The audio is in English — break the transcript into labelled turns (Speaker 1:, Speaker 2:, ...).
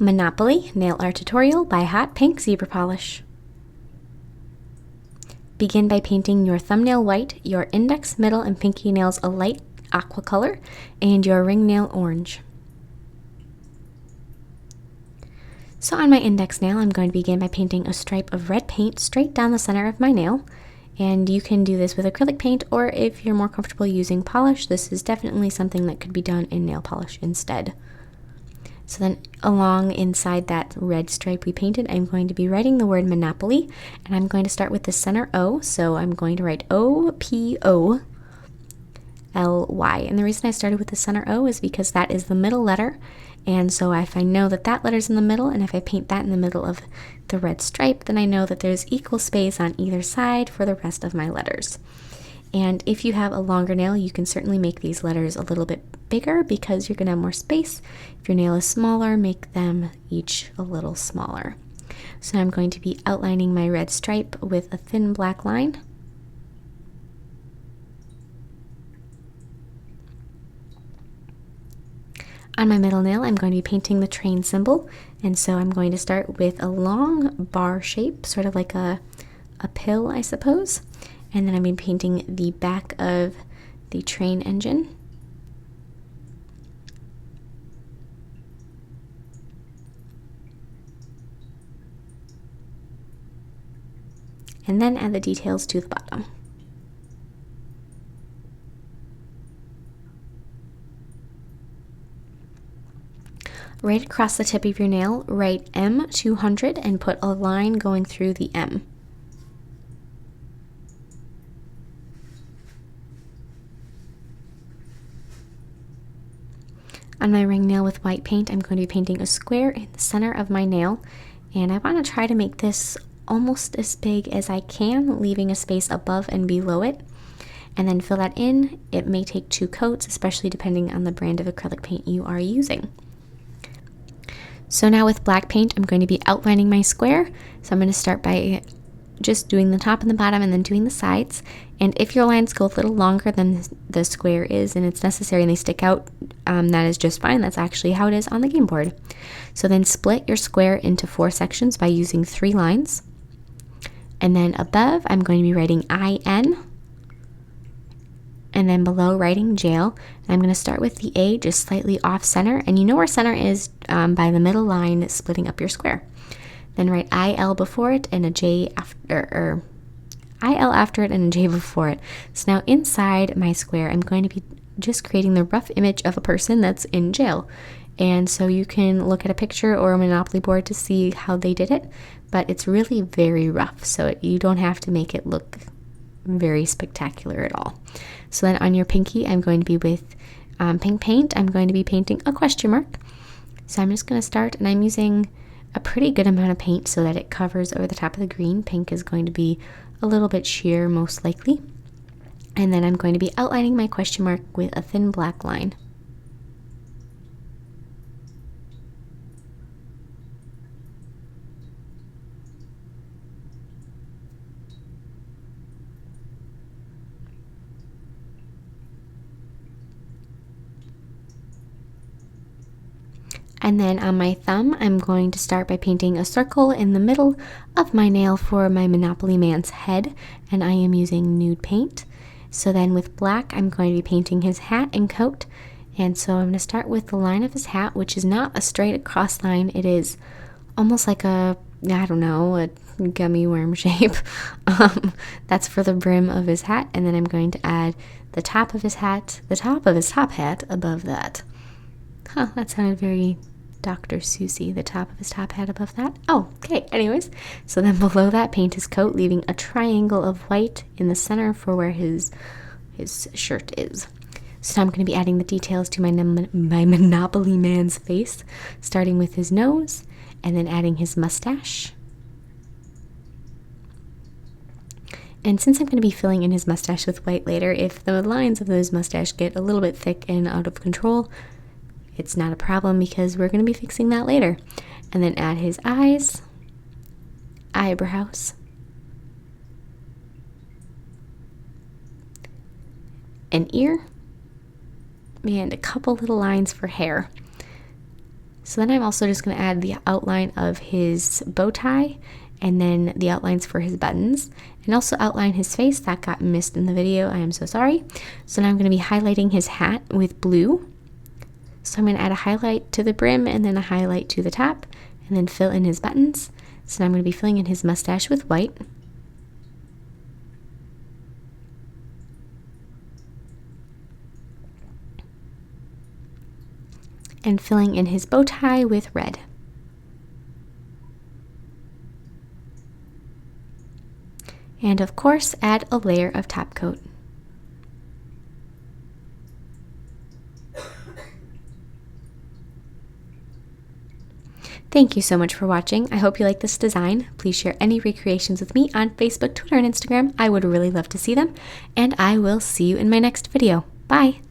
Speaker 1: Monopoly Nail Art Tutorial by Hotpinkzebrapolish. Begin by painting your thumbnail white, your index, middle, and pinky nails a light aqua color, and your ring nail orange. So on my index nail, I'm going to begin by painting a stripe of red paint straight down the center of my nail. And you can do this with acrylic paint, or if you're more comfortable using polish, this is definitely something that could be done in nail polish instead. So then along inside that red stripe we painted, I'm going to be writing the word Monopoly, and I'm going to start with the center O, so I'm going to write O-P-O-L-Y. And the reason I started with the center O is because that is the middle letter, and so if I know that that letter's in the middle, and if I paint that in the middle of the red stripe, then I know that there's equal space on either side for the rest of my letters. And if you have a longer nail, you can certainly make these letters a little bit bigger because you're going to have more space. If your nail is smaller, make them each a little smaller. So now I'm going to be outlining my red stripe with a thin black line. On my middle nail, I'm going to be painting the train symbol, and so I'm going to start with a long bar shape, sort of like a pill, I suppose. And then I'm going to be painting the back of the train engine. And then add the details to the bottom. Right across the tip of your nail, write M200 and put a line going through the M. On my ring nail with white paint, I'm going to be painting a square in the center of my nail, and I want to try to make this almost as big as I can, leaving a space above and below it, and then fill that in. It may take 2 coats, especially depending on the brand of acrylic paint you are using. So now with black paint, I'm going to be outlining my square. So I'm going to start by just doing the top and the bottom and then doing the sides. And if your lines go a little longer than the square is and it's necessary and they stick out, that is just fine. That's actually how it is on the game board. So then split your square into 4 sections by using 3 lines. And then above, I'm going to be writing IN. And then below, writing jail. And I'm going to start with the A just slightly off center. And you know where center is by the middle line splitting up your square. Then write IL before it and a J after, IL after it and a J before it. So now inside my square, I'm going to be just creating the rough image of a person that's in jail. And so you can look at a picture or a Monopoly board to see how they did it, but it's really very rough, so you don't have to make it look very spectacular at all. So then on your pinky, I'm going to be with pink paint. I'm going to be painting a question mark. So I'm just going to start, and I'm using a pretty good amount of paint so that it covers over the top of the green. Pink is going to be a little bit sheer, most likely. And then I'm going to be outlining my question mark with a thin black line. And then on my thumb, I'm going to start by painting a circle in the middle of my nail for my Monopoly man's head, and I am using nude paint. So then with black, I'm going to be painting his hat and coat, and so I'm going to start with the line of his hat, which is not a straight across line. It is almost like a, I don't know, a gummy worm shape. That's for the brim of his hat, and then I'm going to add the top of his hat, the top of his top hat above that. That sounded very Dr. Seussy, the top of his top hat above that. Oh, okay, anyways. So then below that, paint his coat, leaving a triangle of white in the center for where his shirt is. So now I'm going to be adding the details to my Monopoly man's face, starting with his nose, and then adding his mustache. And since I'm going to be filling in his mustache with white later, if the lines of his mustache get a little bit thick and out of control, it's not a problem because we're going to be fixing that later. And then add his eyes, eyebrows, an ear, and a couple little lines for hair. So then I'm also just going to add the outline of his bow tie and then the outlines for his buttons, and also outline his face. That got missed in the video. I am so sorry. So now I'm going to be highlighting his hat with blue. So I'm going to add a highlight to the brim and then a highlight to the top, and then fill in his buttons. So now I'm going to be filling in his mustache with white. And filling in his bow tie with red. And of course, add a layer of top coat. Thank you so much for watching. I hope you like this design. Please share any recreations with me on Facebook, Twitter, and Instagram. I would really love to see them. And I will see you in my next video. Bye!